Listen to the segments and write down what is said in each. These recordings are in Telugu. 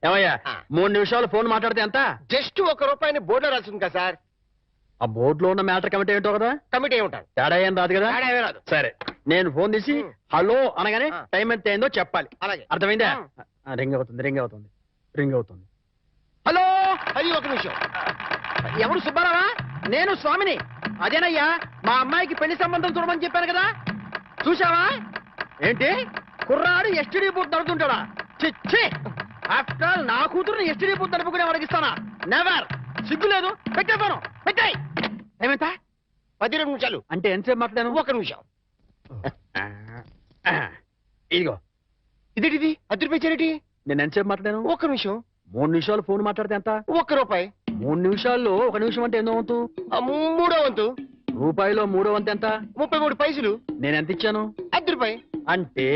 ఏమయ్యా 3 నిమిషాలు ఫోన్ మాట్లాడితే ఎంత? జస్ట్ ₹1 బోర్డులో రాసింది కదా సార్. ఆ బోర్డులో ఉన్న మ్యాటర్ కమిటీ ఏంటో కదా. కమిటీ ఏముంటారు, తేడా ఏం రాదు కదా. రాదు. సరే, నేను ఫోన్ తీసి హలో అనగానే టైం ఎంత అయిందో చెప్పాలి. అలాగే, అర్థమైందా? రింగ్ అవుతుంది. హలో, అది 1 నిమిషం. ఎవరు? సుబ్బారావా? నేను స్వామిని. అదేనయ్యా, మా అమ్మాయికి పెళ్లి సంబంధం చూడమని చెప్పాను కదా. చూసావా? ఏంటి కుర్రాడు ఎస్టీడీ బూత్ నడుతుంటాడా? చిచ్చి, ఆఫ్టర్ ఆల్ నా కూతురుని ఎస్టీడీ బూత్ నడుపుకునే వాడికిస్తానా? నెవర్. సిగ్గులేదు. పెట్టేపోను. పెట్టాయి. ఏమంతా? 12 నిమిషాలు. అంటే ఎంతసేపు మాట్లాడాను? 1 నిమిషం. ఇదిగో. ఇదేంటిది? ₹10 నేను ఎంతసేపు మాట్లాడాను? 1 నిమిషం. 3 నిమిషాలు ఫోన్ మాట్లాడితే ఎంత? ₹1. 3 నిమిషాల్లో 1 నిమిషం అంటే ఎన్నో వంతు? 3వ వంతు. రూపాయిలో 3వ వంతు ఎంత? 33 పైసలు. నేను ఎంత ఇచ్చాను? ₹10. అంటే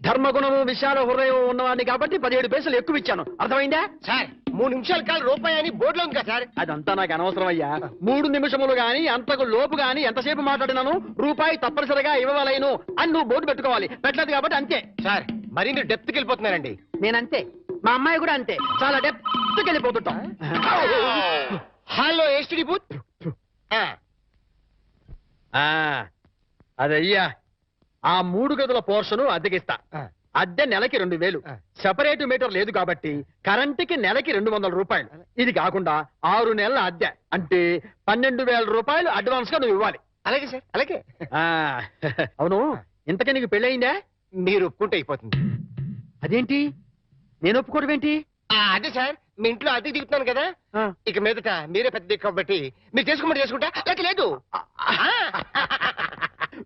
ధర్మగుణము విశాల హృదయం ఉన్నవాడిని కాబట్టి 17 పైసలు ఎక్కువ ఇచ్చాను. అర్థమైందా? సార్ 3 నిమిషాల కాలం ₹1 అని బోర్డులో ఉంది కదా సార్. అదంతా నాకు అనవసరం అయ్యా. 3 నిమిషములు గాని అంతకు లోపు గాని ఎంతసేపు మాట్లాడినాను రూపాయి తప్పనిసరిగా ఇవ్వవలేను అని నువ్వు బోర్డు పెట్టుకోవాలి. పెట్టలేదు కాబట్టి అంతే. సార్ మరి మీరు డెప్త్కి వెళ్ళిపోతున్నారండి. నేనంతే, మా అమ్మాయి కూడా అంతే. చాలా డెప్త్కి వెళ్ళిపోతుంటాం. Hello STD booth. అదయ్యా, ఆ 3 గదుల పోర్షను అద్దెకిస్తా. అద్దె నెలకి 2000. సెపరేట్ మీటర్ లేదు కాబట్టి కరెంటుకి నెలకి ₹200. ఇది కాకుండా 6 నెలల అద్దె అంటే ₹12,000 అడ్వాన్స్ గా నువ్వు ఇవ్వాలి. అలాగే సార్, అలాగే. అవును, ఇంతకీ నీకు పెళ్ళయిందా? మీరు ఒప్పుకుంటే అయిపోతుంది. అదేంటి నేను ఒప్పుకోవడం ఏంటి? అదే సార్, మీ ఇంట్లో అద్దె దిగుతున్నాను కదా, ఇక మీదట మీరే పెద్ద దిక్కు కాబట్టి మీరు చేసుకోమని చేసుకుంటా. లేక లేదు.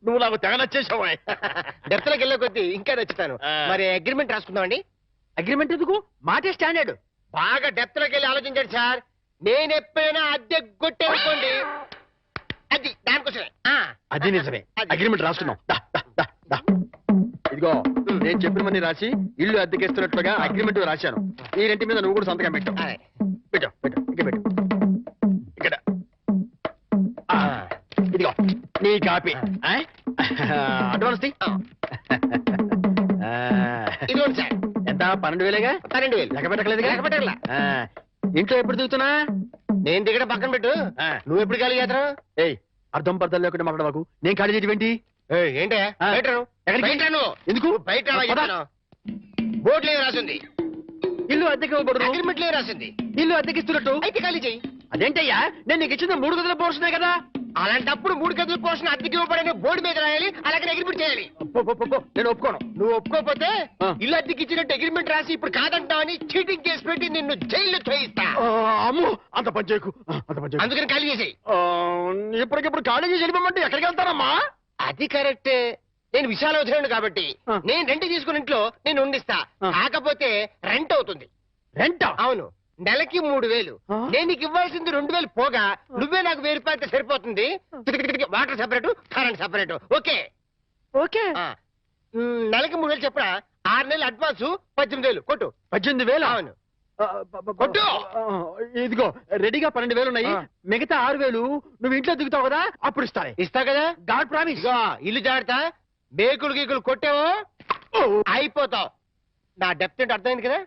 నువ్వు నాకు తెగ నచ్చేసావు. డెప్త్లోకి వెళ్ళే కొద్దీ ఇంకా నచ్చుతాను. మరి అగ్రిమెంట్ రాసుకుందామండి. అగ్రిమెంట్ ఎందుకు? మాటే స్టాండర్డ్. బాగా డెప్త్లోకి వెళ్ళి ఆలోచించండి సార్. నేను ఎప్పుడైనా అద్దె కొట్టేసుకోండి, అది దానికోసమే. అది నిజమే. అగ్రిమెంట్ రాసుకున్నాం. ఇదిగో, నేను చెప్పినవన్నీ రాసి ఇల్లు అద్దెకిస్తున్నట్లుగా అగ్రిమెంట్ రాశాను. ఈ రెంటి మీద నువ్వు కూడా సంతకం పెట్టు. ఇక్కడ ఇదిగో నీ కాపీ. అడ్వాన్స్ ఇదిగోండి సార్. ఎంత? 12,000గా? 12,000. లెక్క పెట్టలేదుగా? ఇంట్లో ఎప్పుడు దిగుతున్నా? నేను దిగడం పక్కన పెట్టు, నువ్వు ఎప్పుడు ఖాళీ చేస్తావు? ఏయ్, అర్థం పర్థం లేకుండా మాట్లాడవాకు. నేను ఖాళీ చేయడం ఏంటి? ఏంటే ఎందుకు? బయట బోర్డులో రాసింది ఇల్లు అద్దెకి ఇవ్వకూడదు, అగ్రిమెంట్లో రాసింది ఇల్లు అద్దెకిస్తున్నట్టు. అయితే ఖాళీ చెయ్యి. అదేంటయ్యా, నేను నీకు ఇచ్చిన 3 గదుల పోర్షనే కదా. అలాంటప్పుడు 3 గదుల పోర్షన్ అద్దెకి ఇవ్వబడని బోర్డు మీద రాయాలి, అలాగే అగ్రిమెంట్ చేయాలి. నేను ఒప్పుకోను. నువ్వు ఒప్పుకోకపోతే ఇల్లు అద్దెకి ఇచ్చినట్టు అగ్రిమెంట్ రాసి ఇప్పుడు కాదంటావని చీటింగ్ కేసు పెట్టి నిన్ను జైల్లో చేయిస్తా. అమ్మో, అంత పని చేయకు. అందుకని ఖాళీ చేసేయి. ఇప్పటికిప్పుడు ఖాళీ చేసి వెళ్ళిపోమంటే ఎక్కడికి వెళ్తానమ్మా? అది కరెక్టే. నేను విశాల వదిలేను కాబట్టి నేను రెంట్ తీసుకుని ఇంట్లో నేను ఉండిస్తా. కాకపోతే రెంట్ అవుతుంది. రెంట్? అవును, నెలకి 3,000. నేను నీకు ఇవ్వాల్సింది 2,000 పోగా నువ్వే నాకు ₹1,000 సరిపోతుంది. Water separate, current separate. Okay okay. నెలకి 3,000 చెప్పరా? 6 నెలలు అడ్వాన్స్ 18,000 కొట్టు. 18,000? అవును కొట్టు. ఇదిగో రెడీగా 12,000 ఉన్నాయి. మిగతా 6,000 నువ్వు ఇంట్లో దిగుతావు కదా, అప్పుడు ఇస్తా కదా. God promise. ఇల్లు జాగ్రత్త. మేకులు గీకులు కొట్టావో అయిపోతావు. నా డెప్త్ ఏంటి అర్థమైంది కదా.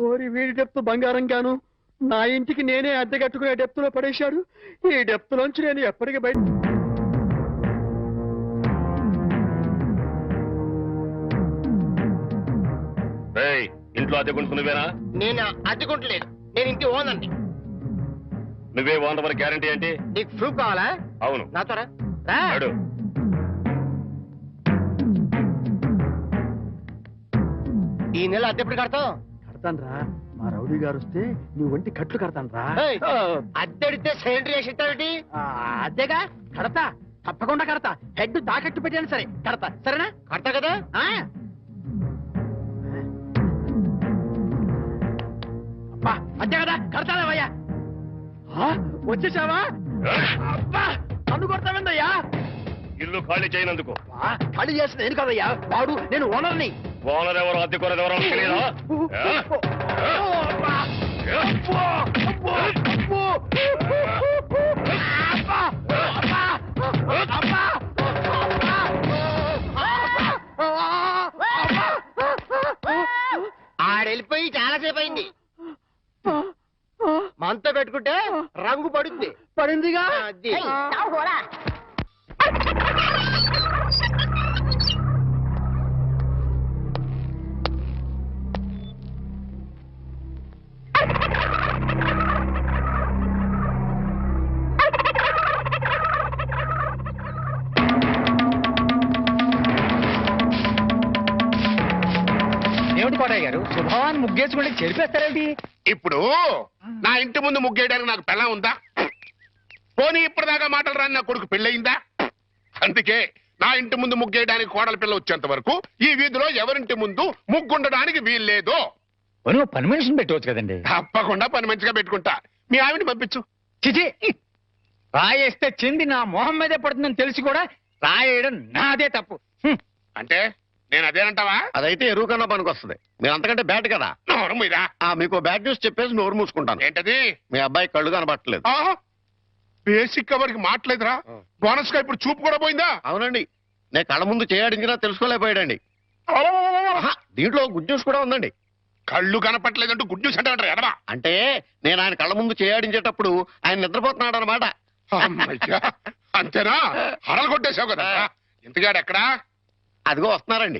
ఓరి, వీడి డెప్త్ బంగారం గాను నా ఇంటికి నేనే అద్దె కట్టుకునే డెప్త్ లో పడేశాడు. ఈ డెప్త్ లోంచి నేను ఎప్పటికీ బయట. ఇంట్లో అద్దెకుంటున్నావేనా? నేను అద్దెకుంటలేదు, నేను ఇంటి ఓనర్ని. నువ్వే ఓనర్ మరి గ్యారంటీ ఏంటి? నీకు ప్రూఫ్ కావాలా? అవును. నాతో రా. ఈ నెల అద్దె ఎప్పుడు కడతావు? కడతాను రా. మా రౌడీ గారు వస్తే నీ ఒంటి కట్లు కడతాను రా. అద్దెడితే సిలిండర్ వేసి ఇస్తావేంటి? అద్దెగా కడతా, తప్పకుండా కడతా. హెడ్ తాకట్టు పెట్టాను సరే కడతా. సరేనా? కడతా కదా. అంతే కదా, కడతావయ్యా. వచ్చేసావా? నన్ను కొడతావేందయ్యా? ఇల్లు ఖాళీ చేయనందుకు. ఖాళీ చేసిన నేను కదయ్యా, వాడు. నేను ఓనర్ని. ఓనర్ ఎవరు, అద్దె కొనరు ఎవరో తెలియదా? వెళ్ళిపోయి చాలాసేపు అయింది. మనతో పెట్టుకుంటే రంగు పడుద్ది. పడిందిగా. అది. ఏమిటి కోటయ్య గారు, శుభవాన్ని ముగ్గేసుకుంటే చెరిపేస్తారేంటి? ఇప్పుడు నా ఇంటి ముందు ముగ్గేయడానికి నాకు పెళ్ళం ఉందా? పోనీ ఇప్పటిదాకా మాటలు రాని నా కొడుకు పెళ్ళయిందా? అందుకే నా ఇంటి ముందు ముగ్గేయడానికి కోడల పిల్ల వచ్చేంత వరకు ఈ వీధిలో ఎవరింటి ముందు ముగ్గుండడానికి వీల్లేదు. పని మనిషిని పెట్టవచ్చు కదండి. తప్పకుండా పని మంచిగా పెట్టుకుంటా. మీ ఆవిడ పంపించు. చిచి, రాయేస్తే చెంది నా మొహం మీదే పడుతుందని తెలిసి కూడా రాయేయడం నాదే తప్పు. అంటే నేను అదేనంటావా? అదైతే ఎరువు కన్నా పనికి వస్తుంది. మీరు అంతకంటే బ్యాట్ కదా. నోరు మీరా. మీకు బ్యాడ్ న్యూస్ చెప్పేసి నోరు మూసుకుంటాను. ఏంటది? మీ అబ్బాయి కళ్ళు కనబట్టలేదు. బేసిక్ కవర్కి మాట్లేదురా. బోనస్ గా ఇప్పుడు చూపు కూడా పోయిందా? అవునండి, నేను కళ్ళ ముందు చేయడించినా తెలుసుకోలేకపోయాడండి. దీంట్లో గుడ్ న్యూస్ కూడా ఉందండి. కళ్ళు కనపట్లేదంటూ గుడ్ న్యూస్ అంటే ఎడవా? అంటే నేను ఆయన కళ్ళ ముందు చేయాడించేటప్పుడు ఆయన నిద్రపోతున్నాడు అనమాట. అంతేనా? హరలు కొట్టేశావు కదా. ఇంతగాడు ఎక్కడా? అదిగో వస్తున్నారండి.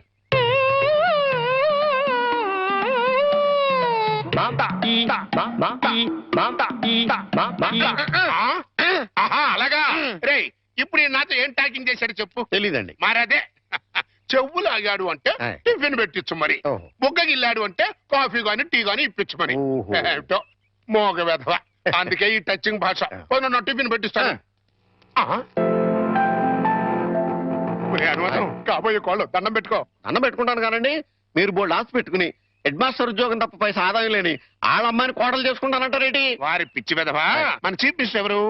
అలాగా. రే, ఇప్పుడు ఈ నాతో ఏం టాకింగ్ చేశాడు చెప్పు. తెలీదండి. మరదే చెవులు ఆగాడు అంటే టిఫిన్ పెట్టించు మరి. ఓహో. బుగ్గగిల్లాడు అంటే కాఫీ గాని టీ గాని ఇప్పించు మరి. ఓహో. ఏమిటో మోగ వెధవ. అందుకే ఈ టచింగ్ భాష. నా టిఫిన్ పెట్టిస్తాను. అనుమానం కాబోయే కోళ్ళు దండం పెట్టుకో. అన్నం పెట్టుకుంటాను కానండి. మీరు బోల్డ్ ఆస్తి పెట్టుకుని హెడ్ మాస్టర్ ఉద్యోగం తప్ప పైసా ఆదాయం లేని వాళ్ళ అమ్మాయిని కోడలు చేసుకుంటానంటారేంటి? వారి పిచ్చి వెధవా. మన చీఫ్ మినిస్టర్ ఎవరు?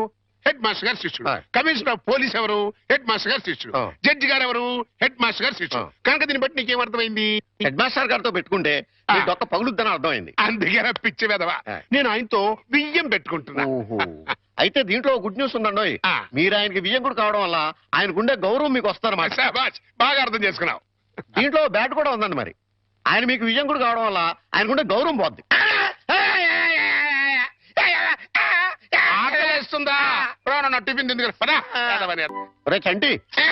హెడ్ మాస్టర్ గారు శిష్యుడు. కమిషనర్ ఆఫ్ పోలీస్ ఎవరు? హెడ్ మాస్టర్ గారు శిష్యుడు. జడ్జి గారు ఎవరు? హెడ్ మాస్టర్ గారు శిష్యుడు. కనుక దీన్ని బట్టి నీకేమర్థమైంది? హెడ్ మాస్టర్ గారితో పెట్టుకుంటే మీ డొక్క పగులుద్దని అర్థమైంది. అందుకే పిచ్చి వెధవా. నేను ఆయనతో బియ్యం పెట్టుకుంటున్నా. ఓహో. అయితే దీంట్లో గుడ్ న్యూస్ ఉందండి. ఆ. మీరు ఆయనకి వియ్యంకుడు కావడం వల్ల ఆయనకుండే గౌరవం మీకు వస్తారన్నమాట. శాబాష్, బాగా అర్థం చేసుకున్నావు. దీంట్లో బ్యాట్ కూడా ఉందండి. మరి ఆయన మీకు వియ్యంకుడు కావడం వల్ల ఆయనకుండే గౌరవం పోద్ది. ఆకలేస్తుందా? నా టిఫిన్ తింది కదా. పదా. వెధవని. ఒరే చంటి,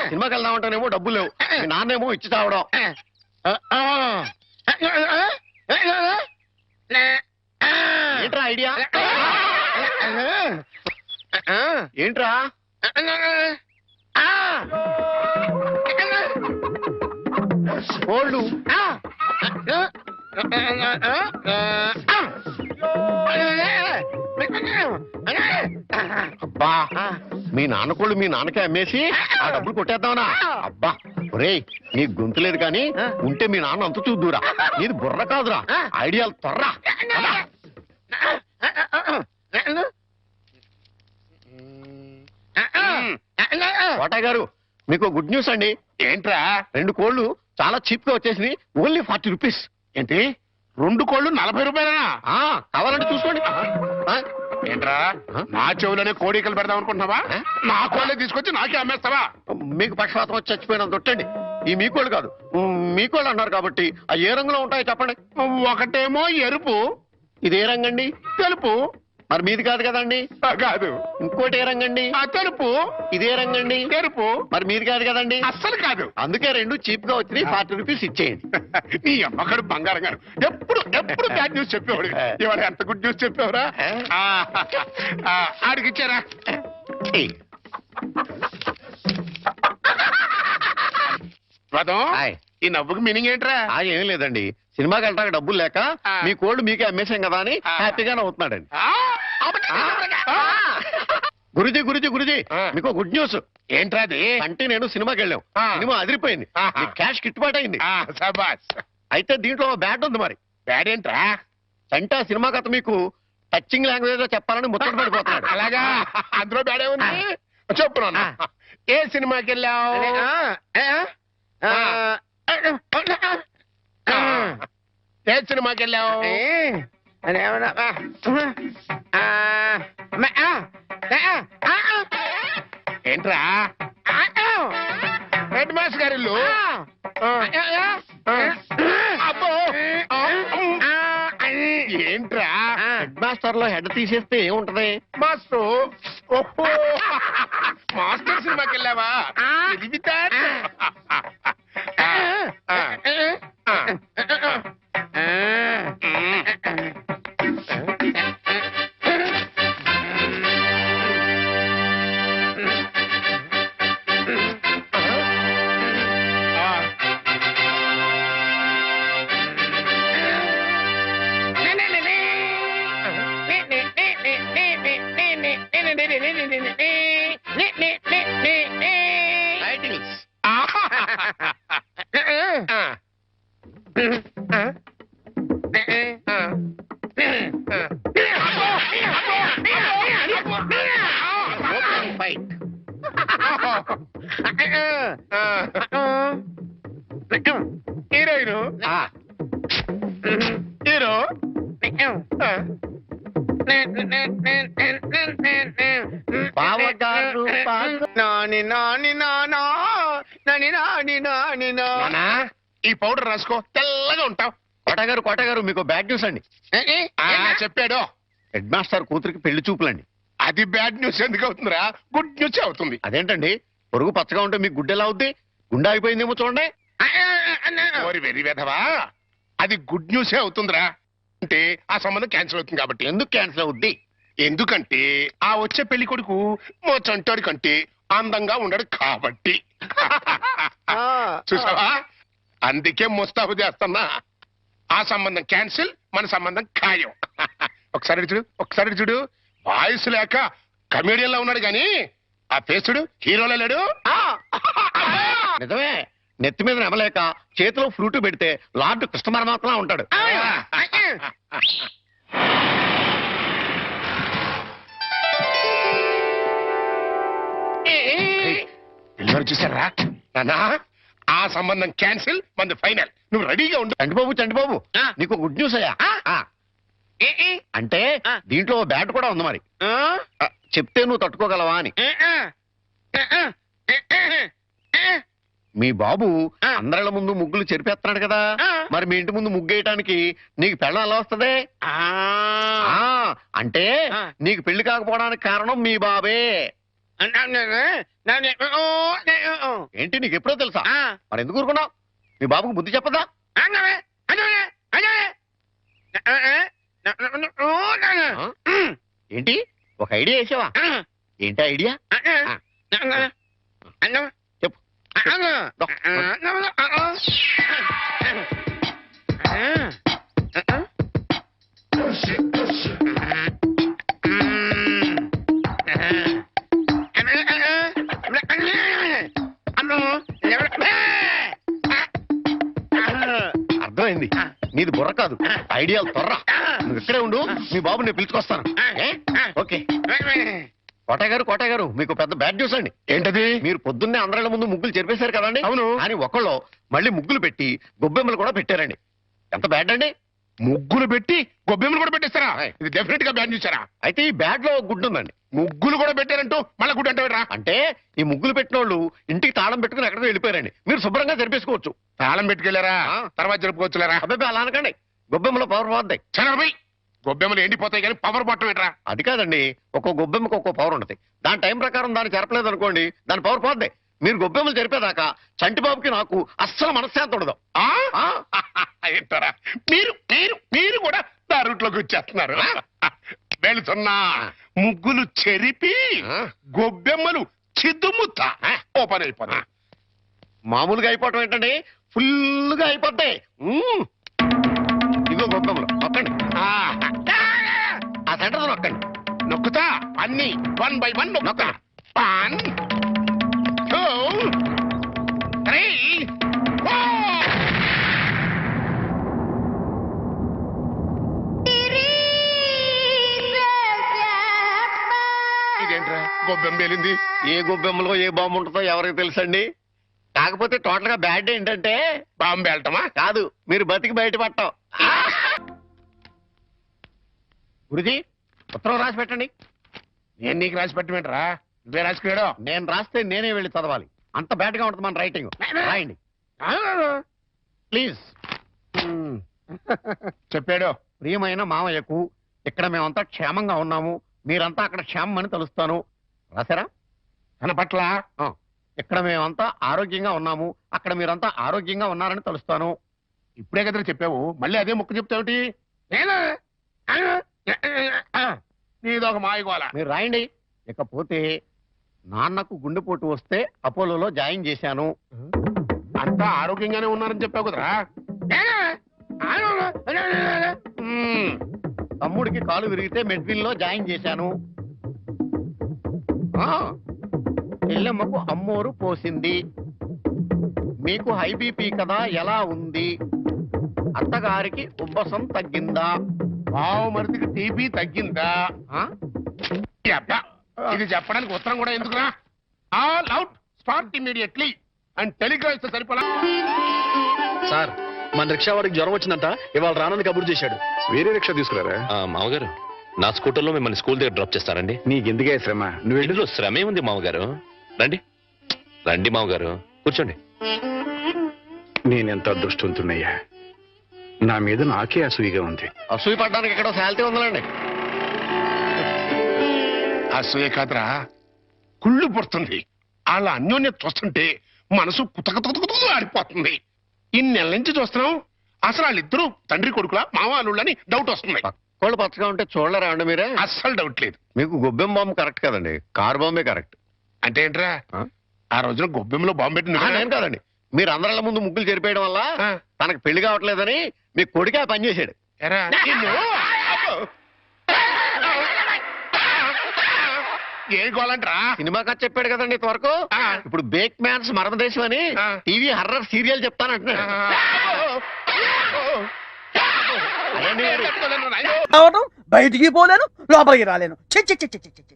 సినిమాకి వెళ్దామంటేనేమో డబ్బులు లేవు. మీ నాన్నేమో ఇచ్చి తావడం. ఏంట్రా ఐడియా? ఏంట్రా? కోళ్ళు. అబ్బా, మీ నాన్న కోళ్ళు మీ నాన్నకే అమ్మేసి ఆ డబ్బులు కొట్టేద్దామనా? అబ్బా ఒరేయ్, నీ గొంతు లేదు కానీ ఉంటే మీ నాన్న అంత చూద్దురా. నీది బుర్ర కాదురా, ఐడియాలు తొర్రా. కోటయ్య గారు, మీకు గుడ్ న్యూస్ అండి. ఏంట్రా? 2 కోళ్ళు చాలా చీప్ గా వచ్చేసి ఓన్లీ 40 రూపీస్. ఏంటి 2 కోళ్ళు 40 రూపాయలనా? కావాలంటే చూసుకోండి. ఏంట్రా, నా చెవులోనే కోడికలు పెడదాం అనుకుంటున్నావా? నా కోళ్ళే తీసుకొచ్చి నాకే అమ్మేస్తావా? మీకు పక్షపాతం వచ్చి చచ్చిపోయినంత తొట్టండి. ఈ మీ కోళ్ళు కాదు, మీ కోళ్ళు అన్నారు కాబట్టి ఆ ఏ రంగులో ఉంటాయో చెప్పండి. ఒకటేమో ఎరుపు. ఇది ఏ రంగండి? తెలుపు. మరి మీది కాదు కదండి. కాదు. ఇంకోటి ఏ రంగండి? తెలుపు. ఇదే రంగండి. తెలుపు. మరి మీది కాదు కదండి. అస్సలు కాదు. అందుకే 2 చీప్ గా వచ్చినాయి. 40 రూపీస్ ఇచ్చేయండి. నీ అమ్మకడు బంగారం గారు ఎప్పుడు ఎప్పుడు బ్యాడ్ న్యూస్ చెప్పేవాడు. ఇవాళ ఎంత గుడ్ న్యూస్ చెప్పేవరా? ఆడికి ఇచ్చారా? హాయ్. ఈ నవ్వుకి మీనింగ్ ఏంట్రా? ఏం లేదండి, సినిమాకి వెళ్ళడానికి డబ్బులు లేక మీ కోళ్ళు మీకే అమ్మేశాం కదా అని హ్యాపీగానే అవుతున్నాడండి. గురుజీ గురుజీ గురుజీ, మీకు గుడ్ న్యూస్. ఏంట్రా అది? అంటే నేను సినిమాకి వెళ్ళాం. సినిమా అదిరిపోయింది. క్యాష్ గిట్టుబాటు అయింది. సబాస్. అయితే దీంట్లో బ్యాట్ ఉంది. మరి బ్యాడ్ ఏంట్రా? అంటే ఆ సినిమా కథ మీకు టచింగ్ లాంగ్వేజ్ లో చెప్పాలని ముచ్చట పడిపోతున్నాడు. అలాగా? అందులో బ్యాడే ఉంది. చెప్పు నాన్న. ఏ సినిమాకి వెళ్ళావు? ఏ సినిమాకి వెళ్ళావు? ఏంట్రా? హెడ్ మాస్టర్ గారి ఇల్లు. అబ్బో. ఏంట్రా హెడ్ మాస్టర్ లో హెడ్ తీసేస్తే ఏముంటది? మాస్టర్ ఓహో మాస్టర్ సినిమాకి వెళ్ళావా తెలివితే హీరోయిన్ హీరో బావగారు నాని నాని నానా నాని నాని నాని నానా ఈ పౌడర్ రాసుకో తెల్లగా ఉంటావు. కోటగారు మీకు బ్యాడ్ న్యూస్ అండి. చెప్పాడు హెడ్ మాస్టర్ కూతురికి పెళ్లి చూపులండి. అది బ్యాడ్ న్యూస్ ఎందుకు అవుతుందిరా గుడ్ న్యూస్ అవుతుంది. అదేంటండి, పొరుగు పచ్చగా ఉంటే మీకు గుడ్డ ఎలా అవుద్ది? గుండె అయిపోయిందేమో చూడండి. ఓరి వెర్రి వెధవా అది గుడ్ న్యూసే అవుతుందిరా. అంటే ఆ సంబంధం క్యాన్సిల్ అవుతుంది కాబట్టి. ఎందుకు క్యాన్సిల్ అవుద్ది? ఎందుకంటే ఆ వచ్చే పెళ్లి కొడుకు మా చంటాడి కంటే అందంగా ఉండడు కాబట్టి. చూసావా, అందుకే ముస్తాబు చేస్తున్నా. ఆ సంబంధం క్యాన్సిల్, మన సంబంధం ఖాయం. ఒకసారి చూడు వాయిస్ లేక కమేడియన్ లా ఉన్నాడు గాని ఆ ఫేసుడు హీరోలో లేడు. నిజమే, నెత్తి మీద నెమలేక చేతిలో ఫ్రూట్ పెడితే లార్డ్ కృష్ణ పరమాత్మ ఉంటాడు. పిల్లలు చూసారా నానా, ఆ సంబంధం క్యాన్సిల్, మంది ఫైనల్. నువ్వు రెడీగా ఉండు. చంటిబాబు నీకు గుడ్ న్యూస్ అయ్యా. అంటే దీంట్లో బ్యాట్ కూడా ఉంది మరి. చెప్తే నువ్వు తట్టుకోగలవా అని. మీ బాబు అందరిళ్ళ ముందు ముగ్గులు చెరిపేస్తున్నాడు కదా, మరి మీ ఇంటి ముందు ముగ్గేయటానికి నీకు పెళ్ళం ఎలా వస్తుంది? అంటే నీకు పెళ్లి కాకపోవడానికి కారణం మీ బాబే. ఏంటి, నీకు ఎప్పుడో తెలుసా? మరి ఎందుకు ఊరుకున్నావు? మీ బాబుకు బుద్ధి చెప్పదా? ఏంటి, ఒక ఐడియా వేసావా? ఏంటి ఐడియా? చెప్పు. అర్థమైంది, నీది బుర్ర కాదు, ఐడియాలు త్వర. నువ్వు ఇక్కడే ఉండు, మీ బాబు నేను పిలుచుకొస్తాను. ఓకే. కోటగారు మీకు పెద్ద బ్యాడ్ న్యూస్ అండి. ఏంటది? మీరు పొద్దున్నే అందరిళ్ళ ముందు ముగ్గులు చెరిపేశారు కదండి. అవును. అని ఒకళ్ళు మళ్ళీ ముగ్గులు పెట్టి గొబ్బెమ్మలు కూడా పెట్టారండి. ఎంత బ్యాడ్ అండి? ముగ్గులు పెట్టి గొబ్బెమ్మలు కూడా పెట్టేస్తారా? ఇది డెఫినెట్ గా బ్యాన్ చేశారా? అయితే ఈ బ్యాడ్ లో గుడ్డు ఉందండి. ముగ్గులు కూడా పెట్టారంటూ మళ్ళా గుడ్డు అంటే అంటే ఈ ముగ్గులు పెట్టిన వాళ్ళు ఇంటికి తాళం పెట్టుకుని ఎక్కడికో వెళ్ళిపోయారండి. మీరు శుభ్రంగా జరిపేసుకోవచ్చు. తాళం పెట్టుకెళ్లారా? తర్వాత జరుపుకోవచ్చులేరా? అబ్బాయి అలా అనకండి, గొబ్బెమ్మలో పవర్ పోద్దాయి. చనరబై గొబ్బెమ్మలు ఎండిపోతాయి కానీ పవర్ బట్టం ఏంట్రా? అది కాదండి, ఒక్కో గొబ్బెమ్మకు ఒక్కో పవర్ ఉంటుంది. దాని టైం ప్రకారం దాన్ని చెరపలేదు అనుకోండి, దాని పవర్ పోద్దాయి. మీరు గొబ్బెమ్మలు జరిపేదాకా చంటిబాబుకి నాకు అస్సలు మనశ్శాంతి ఉండదు. ఏంటారా మీరు మీరు మీరు కూడా నా రూట్లోకి వచ్చేస్తున్నారు. వెళుతున్నా ముగ్గులు చెరిపి గొబ్బెమ్మలు చిద్దుముత్త ఓపెన్ అయిపోతా. మామూలుగా అయిపోవటం ఏంటండి, ఫుల్గా అయిపోతాయి. ఇదిగో గొబ్బెమ్మలు నొక్కండి, ఆ సెంటర్ నొక్కండి. నొక్కుతా అన్ని 1 by 1 నొక్క. 1 2 3 4. ఇదేంట్రా గొబ్బెమ్మ పేలింది? ఏ గొబ్బెమ్మలో ఏ బాంబు ఉంటుందో ఎవరికి తెలుసండి. కాకపోతే టోటల్ గా బ్యాడ్ ఏంటంటే బాంబు వెళ్ళటమా? కాదు, మీరు బతికి బయటపడటం. గురుజీ ఉత్తరం రాసి పెట్టండి. నేను నీకు రాసి పెట్టమేంట్రా? నువ్వే రాసుకున్నాడు. నేను రాస్తే నేనే వెళ్ళి చదవాలి, అంత బ్యాడ్ గా ఉంటుంది మన రైటింగ్. రాయండి ప్లీజ్. చెప్పాడు. ప్రియమైన మామయ్యకు ఇక్కడ మేమంతా క్షేమంగా ఉన్నాము, మీరంతా అక్కడ క్షేమం అని తలుస్తాను. రాశారా? తన పట్ల ఇక్కడ మేమంతా ఆరోగ్యంగా ఉన్నాము, అక్కడ మీరంతా ఆరోగ్యంగా ఉన్నారని తలుస్తాను. ఇప్పుడే కదా చెప్పావు, మళ్ళీ అదే ముక్క చెప్తావుటి? నీదొక మాయగోల. మీరు రాయండి. ఇకపోతే నాన్నకు గుండెపోటు వస్తే అపోలోలో జాయిన్ చేశాను. అంతా ఆరోగ్యంగానే ఉన్నారని చెప్పావు కదరా. తమ్ముడికి కాలు విరిగితే మెడ్విల్ లో జాయిన్ చేశాను. చెల్లెమ్మకు అమ్మోరు పోసింది. మీకు హై బీపీ కదా, ఎలా ఉంది? అత్తగారికి ఉబ్బసం తగ్గిందా? బావు మరిదికి టీబీ తగ్గిందా? ఆ? అబ్బా, ఇది చెప్పడానికి ఉత్తరం కూడా ఎందుకురా? All out, start immediately and telegrams సరిపోలా. సార్, మన రిక్షా వాడికి జ్వరం వచ్చిందంట, ఇవాళ రానని కబురు చేశాడు. వేరే రిక్షా తీసుకురారా? మామగారు, నా స్కూటర్లో మిమ్మల్ని స్కూల్ దగ్గర డ్రాప్ చేస్తారండి. నీకెందుకే శ్రమ? నువ్వు ఇందులో శ్రమే ఉంది మామగారు. రండి రండి మామగారు, కూర్చోండి. నేనెంత అదృష్టవంతున్నయ్యా, నా మీద నాకే అసూయగా ఉంది. అసూయ పడ్డానికి ఎక్కడో శాలిటీ ఉందండి. అసూయ కాదురా, కుళ్ళు పుడుతుంది. వాళ్ళ అన్యోన్యత చూస్తుంటే మనసు కుతకుతకుతూ ఆడిపోతుంది. ఇన్నెల నుంచి చూస్తున్నాం, అసలు వాళ్ళిద్దరూ తండ్రి కొడుకులా మావాళ్ళని డౌట్ వస్తుంది. కోళ్ళు పచ్చగా ఉంటే చూడలేరా అండి మీరే? అస్సలు డౌట్ లేదు. మీకు గొబ్బెం బాంబు కరెక్ట్ కదండి, కార్ బాంబే కరెక్ట్. అంటే ఏంట్రా, ఆ రోజున గొబ్బెంలో బాంబు పెట్టింది నేను కాదండి, మీరు అందరిళ్ళ ముందు ముగ్గులు చెరిపేయడం వల్ల ఆ. తనకు పెళ్లి కావట్లేదని మీ కొడుకే ఆ పని చేశాడు. ఎరా, నిన్ను. ఏ గోలంట్రా? సినిమా కథ చెప్పాడు కదండి ఇంతవరకు. ఆ. ఇప్పుడు బేక్ మ్యాన్స్ మరణదేశం అని ఆ. టీవీ హర్రర్ సీరియల్ చెప్తానంటున్నాడు. అయ్యండి గారు. రావడం, బయటికి పోలేను, లోపలికి రాలేను.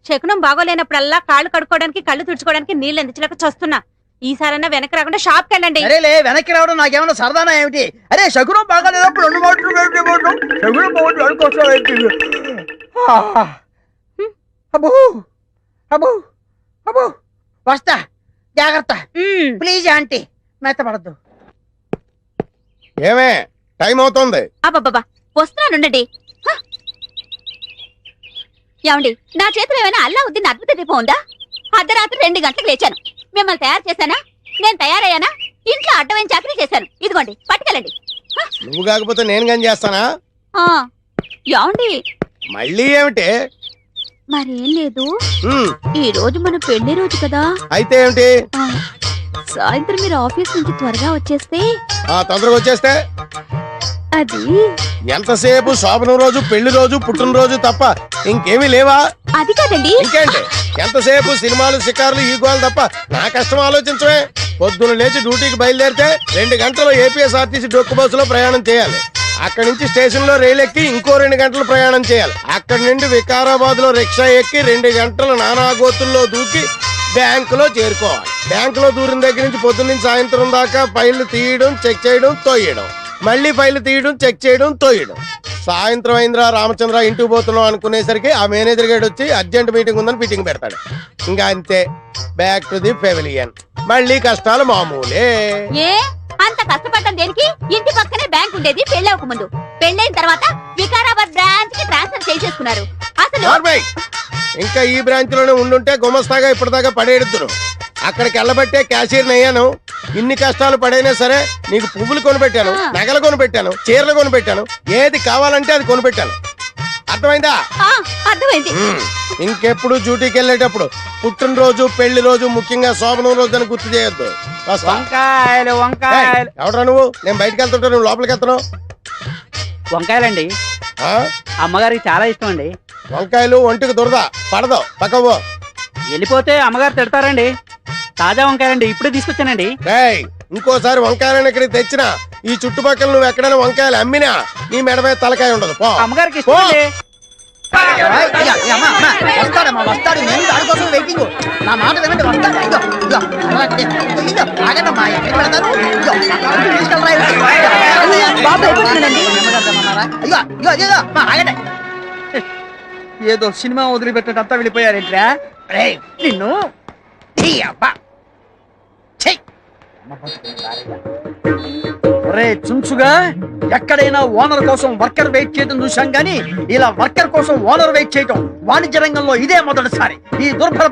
శకునం బాగోలేనప్పుడల్లా కాళ్ళు కడుక్కోవడానికి కళ్ళు తుడుచుకోవడానికి నీళ్ళు ఎందుకు చస్తున్నా. ఈసారన్నా వెనక్కి రాకుండా షాప్కి వెళ్ళండి. అరేలే, వెనక్కి రావడం నాకేమన్నా సరదానా ఏమిటి? అరే, శకునం బాగాలేనప్పుడు 2 మాటలు శకునం బాగుంది అనుకోసం. అబ్బో అబ్బో అబ్బో, వస్తా, జాగ్రత్త. ప్లీజ్ ఆంటీ, మెత్తపడద్దు. ఏమే టైం అవుతోంది. అబ్బబ్బబ్బా, వస్తున్నానుండండి. ఏమండి, నా చేతిలో ఏమైనా అల్లావుద్దీన్ అద్భుత దీపం ఉందా? అర్ధరాత్రి 2 గంటలకు లేచాను. మిమ్మల్ని తయారు చేశానా? నేను తయారయ్యానా? ఇంట్లో అడ్డమైన చాకరీ చేశాను. ఇదిగోండి, పట్టుకెళ్ళండి. నువ్వు కాకపోతే నేను కానీ చేస్తానా? ఏమండి, మళ్ళీ ఏమిటి? మరేం లేదు, ఈ రోజు మన పెళ్లి రోజు కదా. అయితే ఏమిటి? సాయంత్రం మీరు ఆఫీస్ నుంచి త్వరగా వచ్చేస్తే. తొందరగా వచ్చేస్తే అది ఎంతసేపు శోభనం రోజు, పెళ్లి రోజు, పుట్టినరోజు తప్ప ఇంకేమీ లేవా? అది కాదండి. ఇంకేంటి? ఎంతసేపు సినిమాలు, షికారులు, ఈ గోలు తప్ప నా కష్టం ఆలోచించమే. పొద్దున లేచి డ్యూటీకి బయలుదేరితే 2 గంటలు ఏపీఎస్ఆర్టీసీ డొక్కు బస్సులో ప్రయాణం చేయాలి. అక్కడి నుంచి స్టేషన్ లో రైలు ఎక్కి ఇంకో 2 గంటలు ప్రయాణం చేయాలి. అక్కడి నుండి వికారాబాద్ లో రిక్షా ఎక్కి 2 గంటలు నానాగోతుల్లో దూకి బ్యాంకులో చేరుకోవాలి. బ్యాంకులో దూరిన దగ్గర నుంచి పొద్దున్న నుంచి సాయంత్రం దాకా ఫైళ్లు తీయడం, చెక్ చేయడం, తోయడం, మళ్ళీ ఫైళ్లు తీయడం, చెక్ చేయడం, తోయడం. సాయంత్రం అయిందిరా రామచంద్ర, ఇంటికి పోతున్నాం అనుకునేసరికి ఆ మేనేజర్ గేట్ వచ్చి అర్జెంట్ మీటింగ్ ఉందని మీటింగ్ పెడతాడు. ఇంకా అంతే, బ్యాక్ టు ది పెవిలియన్. మళ్ళీ కష్టాలు మామూలే. ఏ అంత కష్టపడటం దేనికి? ఇంటి పక్కనే బ్యాంక్ ఉండేది పెళ్ళవక ముందు. పెళ్ళైన తర్వాత వికారాబాద్ బ్రాంచ్ కి ట్రాన్స్ఫర్ చేసేసుకున్నారు. అసలు నార్మల్. ఇంకా ఈ బ్రాంచ్ లోనే ఉండుంటే గుమస్తాగా ఇప్పటిదాకా పడేడుతురు. అక్కడికి వెళ్ళబట్టే క్యాషియర్ అయ్యాను. ఇన్ని కష్టాలు పడైనా సరే నీకు పువ్వులు కొనిపెట్టాను, నగలు కొనిపెట్టాను, చీరలు కొనిపెట్టాను, ఏది కావాలంటే అది కొనిపెట్టాను. అర్థమైందా? అర్థమైంది. ఇంకెప్పుడు డ్యూటీకి వెళ్ళేటప్పుడు పుట్టినరోజు, పెళ్లి రోజు, ముఖ్యంగా శోభనం రోజు అని గుర్తు చేయొద్దు. వంకాయలు వంకాయలు. ఎవడరా నువ్వు? నేను బయటకు వెళ్తుంటా, నువ్వు లోపలికి వెళ్తున్నావు. వంకాయలండి, అమ్మగారికి చాలా ఇష్టం అండి. వంకాయలు ఒంటికి దురద పడదు, పక్కవో. వెళ్ళిపోతే అమ్మగారు తిడతారండి. తాజా వంకాయలండి, ఇప్పుడే తీసుకొచ్చానండి. ఇంకోసారి వంకాయలను ఇక్కడికి తెచ్చినా, ఈ చుట్టుపక్కల నువ్వు ఎక్కడైనా వంకాయలు అమ్మినా నీ మెడ మీద తలకాయ ఉండదు. పో. అమ్మగారికి ఇష్టం అండి. వస్తాడమ్మా, వస్తాడు. నేను దానికోసం వెయిటింగ్. నా మాట వినండి, వస్తాడు. ఏదో సినిమా వదిలిపెట్టడంతా వెళ్ళిపోయారేంట్రా? నిన్ను ఒరే చుంచుగా, ఎక్కడైనా ఓనర్ కోసం వర్కర్ వెయిట్ చేయడం చూశాం గానీ ఇలా వర్కర్ కోసం ఓనర్ వెయిట్ చేయటం వాణిజ్య రంగంలో ఇదే మొదటిసారి. ఈ దుర్భర